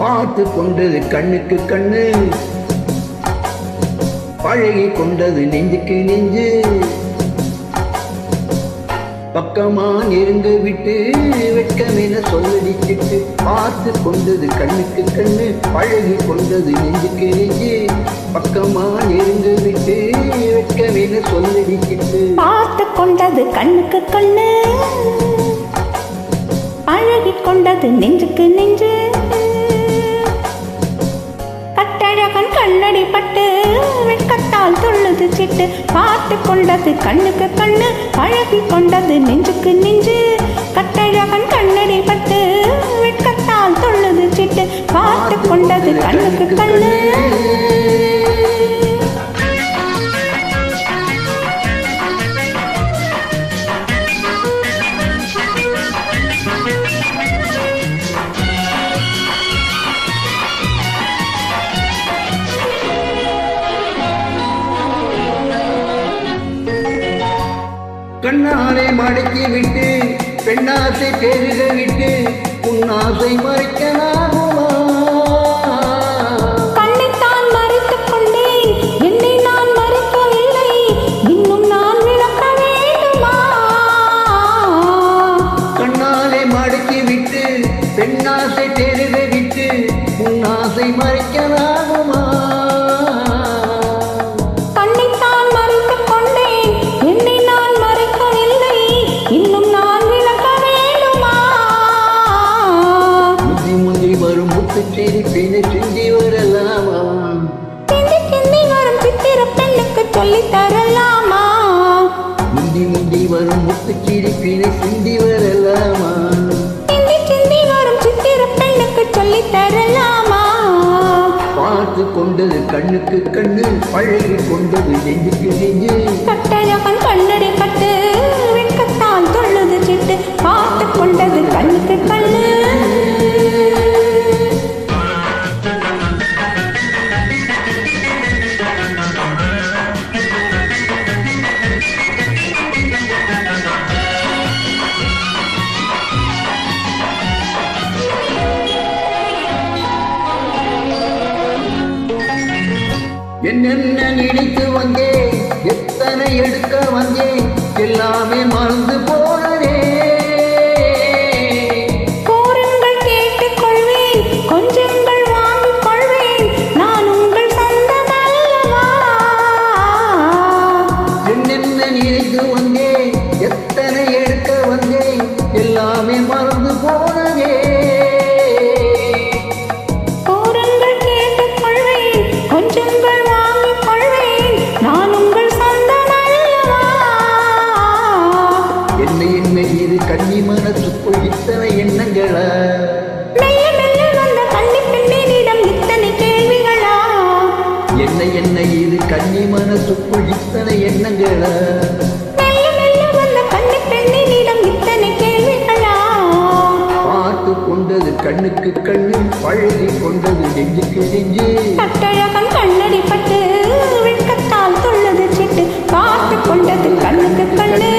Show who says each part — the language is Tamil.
Speaker 1: பார்த்து கொண்டது கண்ணுக்கு கண்ணு, பழகி கொண்டது நெஞ்சுக்கு நெஞ்சு. பக்கமா நெருங்க விட்டு வெட்கமென சொல்லடிச்சிட்டு, பார்த்து கொண்டது கண்ணுக்கு கண்ணு, பழகி கொண்டது நெஞ்சுக்கு நெஞ்சு. பக்கமா நெருங்க விட்டு வெட்கமென சொல்லடிச்சிட்டு,
Speaker 2: பார்த்து கொண்டது கண்ணுக்கு கண்ணு, பழகி கொண்டது நெஞ்சுக்கு நெஞ்சு. கட்டழகன் கண்ணடி பட்டு வெட்கத்தால் துள்ளுது சிட்டு, பார்த்து கொண்டது கண்ணுக்கு கண்ணு, பழகி கொண்டது நெஞ்சுக்கு நெஞ்சு. கட்டழகன் கண்ணடி பட்டு வெட்கத்தால் துள்ளுது சிட்டு, பார்த்து கொண்டது கண்ணுக்கு கண்ணு.
Speaker 1: கண்ணாரை மடக்கி விட்டு பெண்ணாசை பெருக விட்டு உன்னாசை மறைக்கலாகுமா?
Speaker 2: கண்ணைத்தான் மறைத்துக் கொண்டேன், என்னை நான் மறைக்கவில்லை, இன்னும் நான் விளக்க வேண்டுமா?
Speaker 1: கண்ணாரை மடக்கி விட்டு பெண்ணாசை பெருக விட்டு உன்னாசை மறைக்கலாகுமா? சிரிப்பினை சிந்தி வரலாமா?
Speaker 2: சிந்தி வரும் சித்திர பெண்ணுக்கு சொல்லித் தரலாமா?
Speaker 1: முந்தி முந்தி வரும் முத்து சிரிப்பினை சிந்தி வரலாமா?
Speaker 2: சிந்தி வரும் சித்திர பெண்ணுக்கு சொல்லித் தரலாமா?
Speaker 1: பார்த்து கொண்டது கண்ணுக்கு கண்ணு, பழகி கொண்டது நெஞ்சுக்கு நெஞ்சு.
Speaker 2: கட்டழகன் கண்ணடி பட்டு வெட்கத்தால் துள்ளுது சிட்டு, பார்த்து கொண்டது கண்ணுக்கு கண்ணு.
Speaker 1: என்னென்ன நினைத்து வந்தேன், எத்தனை எடுக்க வந்தேன், எல்லாமே மறந்து போனதே.
Speaker 2: கோருங்கள் கேட்டுக் கொள்வேன், கொஞ்சங்கள் வாங்கிக் கொள்வேன், நான் உங்கள் சொந்தம் அல்லவா?
Speaker 1: என்னென்ன நினைத்து வந்தேன், எத்தனை எடுக்க வந்தேன், எல்லாமே மறந்து போனதே.
Speaker 2: கோருங்கள் கேட்டுக் கொள்வேன், கொஞ்சங்கள்
Speaker 1: கன்னி மனசுக்குள் இத்தனை எண்ணங்களா?
Speaker 2: மெல்ல மெல்ல வந்த கன்னி பெண்ணிடம் இத்தனை கேள்விகளா?
Speaker 1: என்ன இது கன்னி மனசுக்குள் இத்தனை எண்ணங்களா?
Speaker 2: மெல்ல மெல்ல வந்த கன்னி பெண்ணிடம் இத்தனை கேள்விகளா?
Speaker 1: பார்த்து கொண்டது கண்ணுக்கு கண்ணு, பழகி கொண்டது நெஞ்சுக்கு நெஞ்சு.
Speaker 2: கட்டழகன் கண்ணடி பட்டு வெட்கத்தால் துள்ளுது சிட்டு, பார்த்து கொண்டது கண்ணுக்கு கண்ணு.